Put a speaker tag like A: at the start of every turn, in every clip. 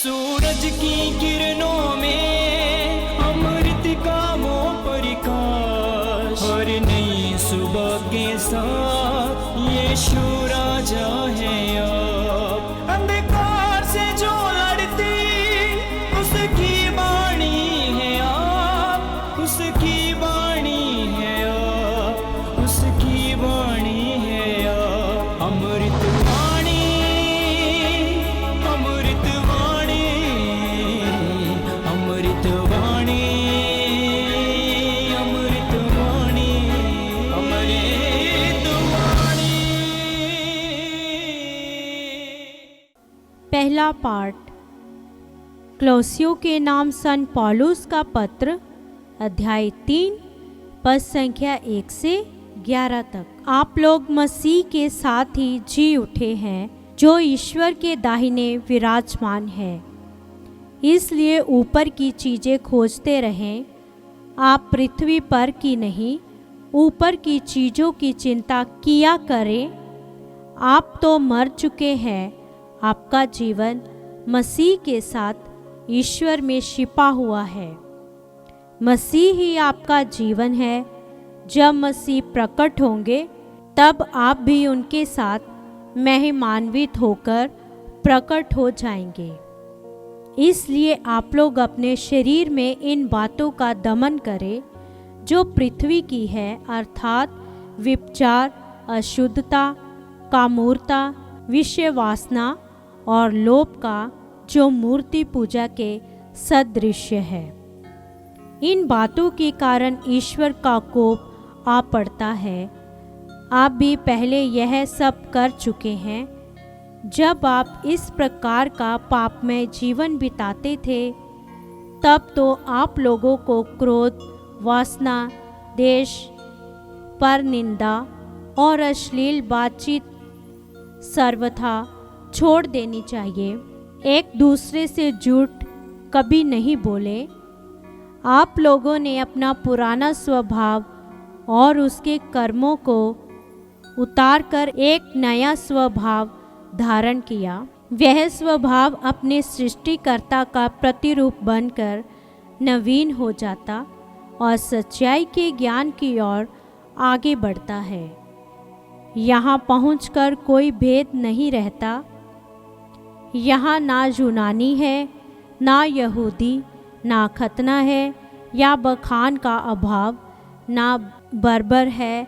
A: सूरज की किरणों में अमृत का वो प्रकाश, हर नई सुबह के साथ यीशु राजा है अब। अंधकार से जो लड़ती उसकी वाणी है आप, उसकी वाणी है आप, उसकी वाणी है आप। अमृत वाणी, अमृत वाणी, अमृत वाणी, अमृत वाणी, अमृत वाणी।
B: पहला पाठ क्लोसियों के नाम संत पौलुस का पत्र, अध्याय 3, पद संख्या 1 से 11 तक। आप लोग मसीह के साथ ही जी उठे हैं, जो ईश्वर के दाहिने विराजमान है। इसलिए ऊपर की चीज़ें खोजते रहें, आप पृथ्वी पर की नहीं, ऊपर की चीज़ों की चिंता किया करें। आप तो मर चुके हैं, आपका जीवन मसीह के साथ ईश्वर में छिपा हुआ है। मसीह ही आपका जीवन है। जब मसीह प्रकट होंगे तब आप भी उनके साथ महिमान्वित होकर प्रकट हो जाएंगे। इसलिए आप लोग अपने शरीर में इन बातों का दमन करें जो पृथ्वी की है, अर्थात व्यभिचार, अशुद्धता, कामूरता, विषय वासना और लोभ का, जो मूर्ति पूजा के सदृश है। इन बातों के कारण ईश्वर का कोप आ पड़ता है। आप भी पहले यह सब कर चुके हैं। जब आप इस प्रकार का पापमय जीवन बिताते थे, तब तो आप लोगों को क्रोध, वासना, द्वेष, परनिंदा और अश्लील बातचीत सर्वथा छोड़ देनी चाहिए। एक दूसरे से झूठ कभी नहीं बोले। आप लोगों ने अपना पुराना स्वभाव और उसके कर्मों को उतारकर एक नया स्वभाव धारण किया। वह स्वभाव अपने सृष्टिकर्ता का प्रतिरूप बनकर नवीन हो जाता और सच्चाई के ज्ञान की ओर आगे बढ़ता है। यहाँ पहुंचकर कोई भेद नहीं रहता। यहाँ ना यूनानी है, ना यहूदी, ना खतना है या बखान का अभाव, ना बर्बर है,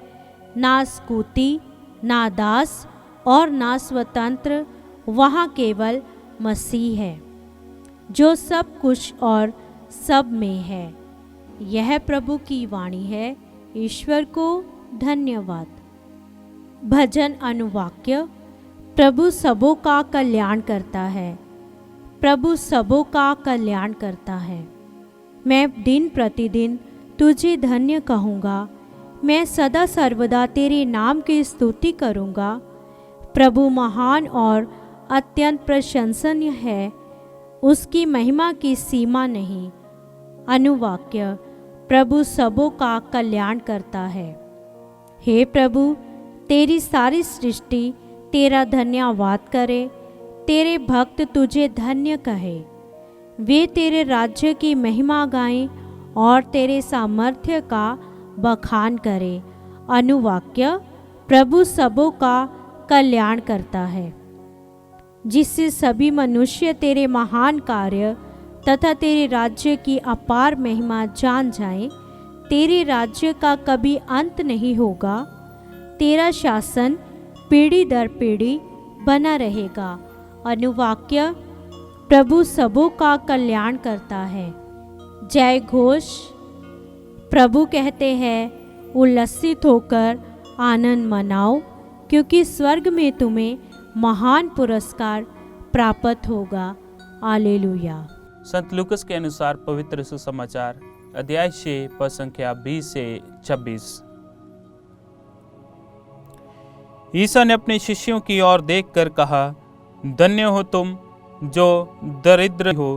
B: ना स्कूती, ना दास और ना स्वतंत्र। वहाँ केवल मसीह है, जो सब कुछ और सब में है। यह प्रभु की वाणी है। ईश्वर को धन्यवाद। भजन अनुवाक्य। प्रभु सबों का कल्याण करता है, प्रभु सबों का कल्याण करता है। मैं दिन प्रतिदिन तुझे धन्य कहूँगा, मैं सदा सर्वदा तेरे नाम की स्तुति करूँगा। प्रभु महान और अत्यंत प्रशंसनीय है, उसकी महिमा की सीमा नहीं। अनुवाक्य। प्रभु सबों का कल्याण करता है। हे प्रभु, तेरी सारी सृष्टि तेरा धन्यवाद करे, तेरे भक्त तुझे धन्य कहे। वे तेरे राज्य की महिमा गाएं और तेरे सामर्थ्य का बखान करें। अनुवाक्य। प्रभु सबों का कल्याण करता है, जिससे सभी मनुष्य तेरे महान कार्य तथा तेरे राज्य की अपार महिमा जान जाएं। तेरे राज्य का कभी अंत नहीं होगा। तेरा शासन पीढ़ी दर पीढ़ी बना रहेगा। अनुवाक्य। प्रभु सबों का कल्याण करता है। जय घोष। प्रभु कहते हैं, उल्लसित होकर आनंद मनाओ, क्योंकि स्वर्ग में तुम्हें महान पुरस्कार प्राप्त होगा। हालेलुया।
C: संत लूकस के अनुसार पवित्र सुसमाचार, अध्याय 6, पद संख्या 20 से 26। ईसा ने अपने शिष्यों की ओर देखकर कहा, धन्य हो तुम जो दरिद्र हो,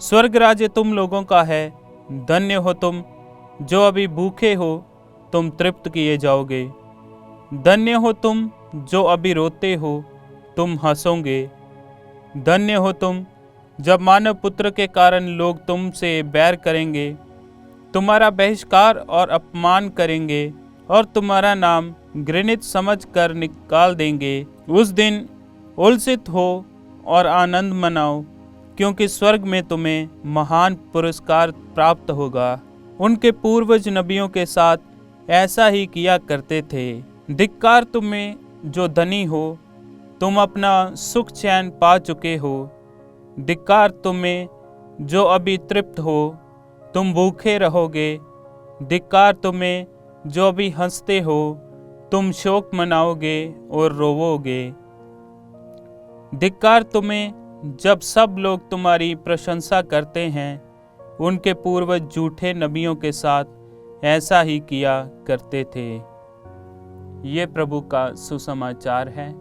C: स्वर्ग राज्य तुम लोगों का है। धन्य हो तुम जो अभी भूखे हो, तुम तृप्त किए जाओगे। धन्य हो तुम जो अभी रोते हो, तुम हंसोगे। धन्य हो तुम जब मानव पुत्र के कारण लोग तुमसे बैर करेंगे, तुम्हारा बहिष्कार और अपमान करेंगे और तुम्हारा नाम घृणित समझकर निकाल देंगे, उस दिन उल्लसित हो और आनंद मनाओ, क्योंकि स्वर्ग में तुम्हें महान पुरस्कार प्राप्त होगा। उनके पूर्वज नबियों के साथ ऐसा ही किया करते थे। धिक्कार तुम्हें जो धनी हो, तुम अपना सुख चैन पा चुके हो। धिक्कार तुम्हें जो अभी तृप्त हो, तुम भूखे रहोगे। धिक्कार तुम्हें जो अभी हंसते हो, तुम शोक मनाओगे और रोवोगे। धिक्कार तुम्हें जब सब लोग तुम्हारी प्रशंसा करते हैं। उनके पूर्वज झूठे नबियों के साथ ऐसा ही किया करते थे। ये प्रभु का सुसमाचार है।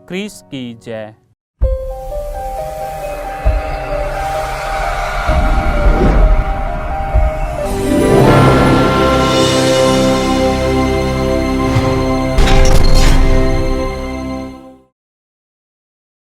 C: क्रिस्त की जय।